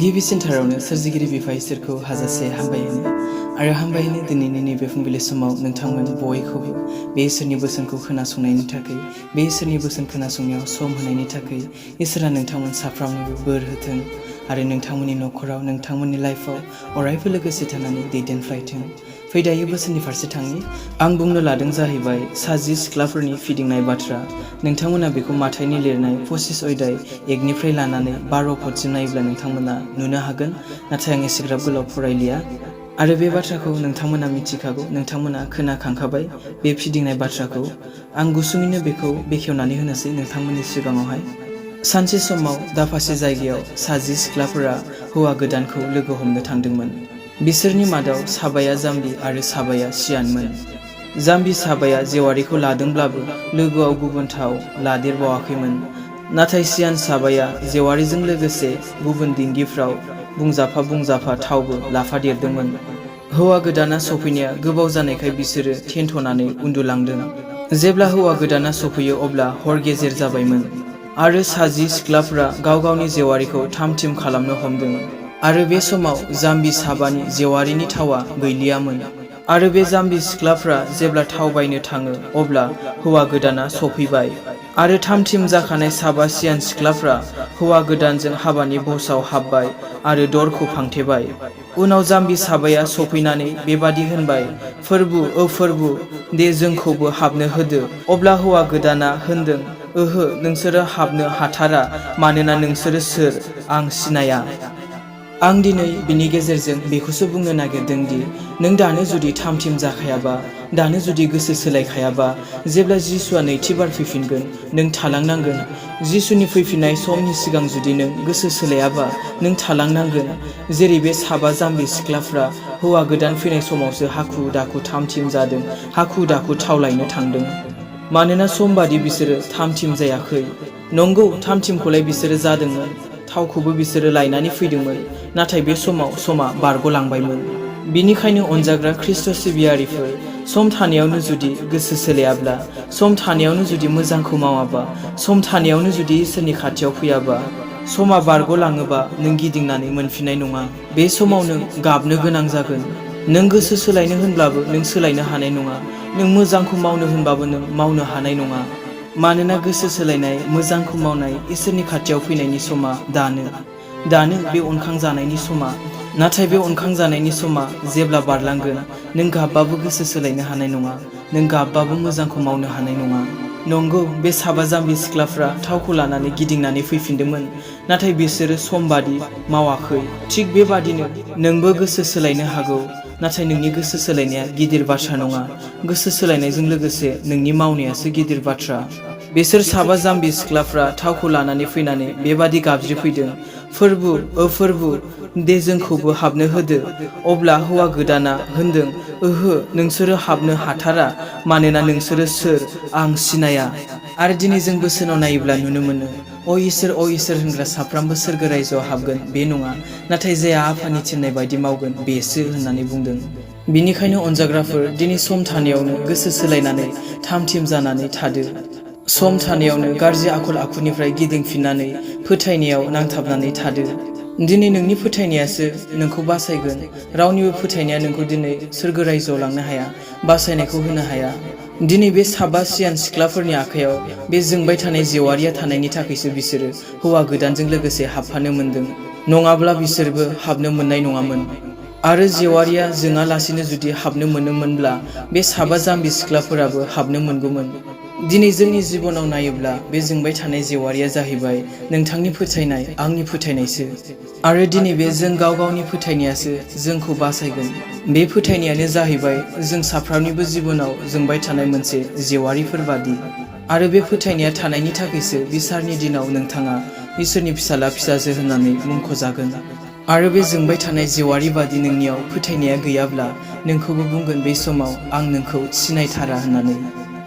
गिबिसिनथारावनो सोरजिगिरि बिफा इसोरखौ हाजासे हामबायहोनो दिनैनि नैबे फुंबिलि समाव नोंथांमोन बयखौबो बे इसोरनि बोसोनखौ खोनासंनायनि थाखाय बे इसोरनि बोसोन खोनासंनायाव सम होनायनि थाखाय इसोरा नोंथांमोन साफ्रोमनोबो बोर होथों आरो नोंथांमोननि नखराव नोंथांमोननि लाइफआव अरायबो लोगोसे थानानै दैदेनफ्लायथों। फै दायो बोसोननि फारसे थाङि। आं बुंनो लादों जाहैबाय साजि सिख्लाफोरनि फिदिंनाय बाथ्रा। नोंथांमोना बेखौ माथाइनि लिरनाय 25 अध्याय 1निफ्राय लानानै 12 पदसिम नायोब्ला नोंथांमोना नुनो हागोन, नाथाय आं एसेग्राब गोलाव फरायलिया आरो बे बाथ्राखौ नोंथांमोना मिथिखागौ, नोंथांमोना खोनाखांखाबाय बे फिदिंनाय बाथ्राखौ। आं गुसुङैनो बेखौ बेखेवनानै होनोसै नोंथांमोननि सिगाङावहाय। सानसे समाव दाफासे जायगायाव साजि सिख्लाफोरा हौवा गोदानखौ लोगो हमनो थांदोंमोन। बिसोरनि मादाव साबाया जाम्बि आरो साबाया सियानमोन। जाम्बि साबाया जेवारिखौ लादोंब्लाबो लोगोआव गुबुन थाव लादेरबावाखैमोन, नाथाय सियान साबाया जेवारिजों लोगोसे गुबुन दिंगिफ्राव बुंजाफा थावबो लाफादेरदोंमोन। हौवा गोदाना सफैनाया गोबाव जानायखाय बिसोरो थेन्थनानै उन्दुलांदों। जेब्ला हौवा गोदाना सफैयो अब्ला हर गेजेर जाबायमोन आरो साजि सिख्लाफोरा गाव गावनि जेवारिखौ थामथिम खालामनो हमदों आरो बे समाव जाम्बि साबानि जेवारिनि थावा गैलियामोन। आरो बे जाम्बि सिख्लाफ्रा जेब्ला थाव बायनो थाङो अब्ला हौवा गोदाना सफैबाय आरो थामथिम जाखानाय साबा सियान सिख्लाफ्रा हौवा गोदानजों हाबानि बसाव हाबबाय आरो दरखौ फांथेबाय। उनाव जाम्बि साबाया सफैनानै बेबादि होनबाय, फोरबु दे जोंखौबो हाबनो होदो। अब्ला हौवा गोदाना होनदों, ओहो, नोंसोरो हाबनो हाथारा, मानोना नोंसोरो सोर आं सिनाया। आं दिनै बिनि गेजेरजों बेखौसो बुंनो नागिरदों दि नों दानो जुदि थामथिम जाखायाबा, दानो जुदि गोसो सोलायखायाबा, जेब्ला जिसुआ नैथि बार फैफिनगोन नों थालांनांगोन। जिसुनि फैफिननाय समनि सिगां जुदि नों गोसो सोलायाबा नों थालांनांगोन। जेरै बे साबा जाम्बि सिख्लाफ्रा हौवा गोदान फैनाय समावसो हाखु दाखु थामथिम जादों, हाखु दाखु थाव लायनो थांदों, मानोना समबादि बिसोरो थामथिम जायाखै। नंगौ, थामथिमखौलाय बिसोरो जादोंमोन, थावखौबो बिसोरो लायनानै फैदोंमोन, नाथाय बे समाव समा बारग'लांबायमोन। बिनिखायनो अनजाग्रा ख्रिस्ट' सिबियारिफोर, सम थानायावनो जुदि गोसो सोलायाब्ला, सम थानायावनो जुदि मोजांखौ मावाबा, सम थानायावनो जुदि इसोरनि खाथियाव फैयाबा, समा बारग'लाङोबा नों गिदिंनानै मोनफिननाय नङा। बे समाव नों गाबनो गोनां जागोन। नों गोसो सोलायनो होनब्लाबो नों सोलायनो हानाय नङा। नों मोजांखौ मावनो होनबाबो नों मावनो हानाय नङा। मानोना गोसो सोलायनाय, मोजांखौ मावनाय, इसोरनि खाथियाव फैनायनि समा दानो बे अनखांजानायनि समा। नाथाय बे अनखांजानायनि समा जेब्ला बारलांगोन नों गाबबाबो गोसो सोलायनो हानाय नङा, नों गाबबाबो मोजांखौ मावनो हानाय नङा। नंगौ, बे साबा जाम्बि सिख्लाफ्रा थावखौ लानानै गिदिंनानै फैफिनदोंमोन, नाथाय बिसोरो समबादि मावाखै। थिग बेबादिनो नोंबो गोसो सोलायनो हागौ, नाथाय नोंनि गोसो सोलायनाया गिदिर बाथ्रा नङा। गोसो सोलायनायजों लोगोसे नोंनि मावनायासो गिदिर बाथ्रा। बिसोर साबा जाम्बि सिख्लाफ्रा थावखौ लानानै फैनानै बेबादि गाबज्रिफैदों, फोरबु दे जोंखौबो हाबनो होदो। अब्ला हौवा गोदाना होनदों, ओहो, नोंसोरो हाबनो हाथारा, मानोना नोंसोरो सोर आं सिनाया। आरो दिनै जों बोसोनाव नायोब्ला नुनो मोनो, अ इसोर होनग्रा साफ्रोमबो सोरगो रायजोआव हाबगोन बे नङा, नाथाय जायहा आफानि थिननाय बायदि मावगोन बेसो होननानै बुंदों। बिनिखायनो अनजाग्राफोर, दिनै सम थानायावनो गोसो सोलायनानै थामथिम जानानै थादो। सम थानायावनो गाज्रि आखल आखुनिफ्राय गिदिंफिननानै फोथायनायाव नांथाबनानै थादो। दिनै नोंनि फोथायनायासो नोंखौ बासायगोन। रावनिबो फोथायनाया नोंखौ दिनै सोरगो रायजोआव लांनो हाया, बासायनायखौ होनो हाया। दिनै बे साबा सियान सिख्लाफोरनि आखायाव बे जोंबाय थानाय जेवारिया थानायनि थाखायसो बिसोरो हौवा गोदानजों लोगोसे हाबफानो मोनदों, नङाब्ला बिसोरबो हाबनो मोननाय नङामोन। आरो जेवारिया जोङालासिनो जुदि हाबनो मोनोमोनब्ला बे साबा जाम्बि सिख्लाफोराबो हाबनो मोनगौमोन। दिनै जोंनि जिबनाव नायोब्ला बे जोंबाय थानाय जेवारिया जाहैबाय नोंथांनि फोथायनाय, आंनि फोथायनायसो। आरो दिनै बे जों गाव गावनि फोथायनायासो जोंखौ बासायगोन। बे फोथायनायानो जाहैबाय जों साफ्रोमनिबो जिबनाव जोंबाय थानाय मोनसे जेवारिफोर बादि। आरो बे फोथायनाया थानायनि थाखायसो बिसारनि दिनाव नोंथाङा इसोरनि फिसाला फिसाजो होननानै मुंख'जागोन। आरो बे जोंबाय थानाय जेवारि बादि नोंनियाव फोथायनाया गैयाब्ला नोंखौबो बुंगोन बे समाव आं नोंखौ सिनायथारा होननानै।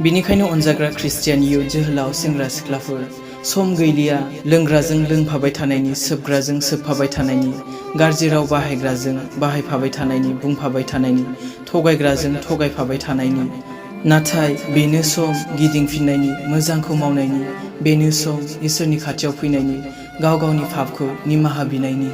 बिनिखायनो अनजाग्रा खृष्टियान इयुथ जोहोलाव सेंग्रा सिख्लाफोर, सम गैलिया लोंग्राजों लोंफाबाय थानायनि, सोबग्राजों सोबफाबाय थानायनि, गाज्रि राव बाहायग्राजों बाहायफाबाय थानायनि, बुंफाबाय थानायनि, थगायग्राजों थगायफाबाय थानायनि। नाथाय बेनो सम गिदिंफिननायनि, मोजांखौ मावनायनि, बेनो सम इसोरनि खाथियाव फैनायनि, गाव गावनि पापखौ निमाहा बिनायनि।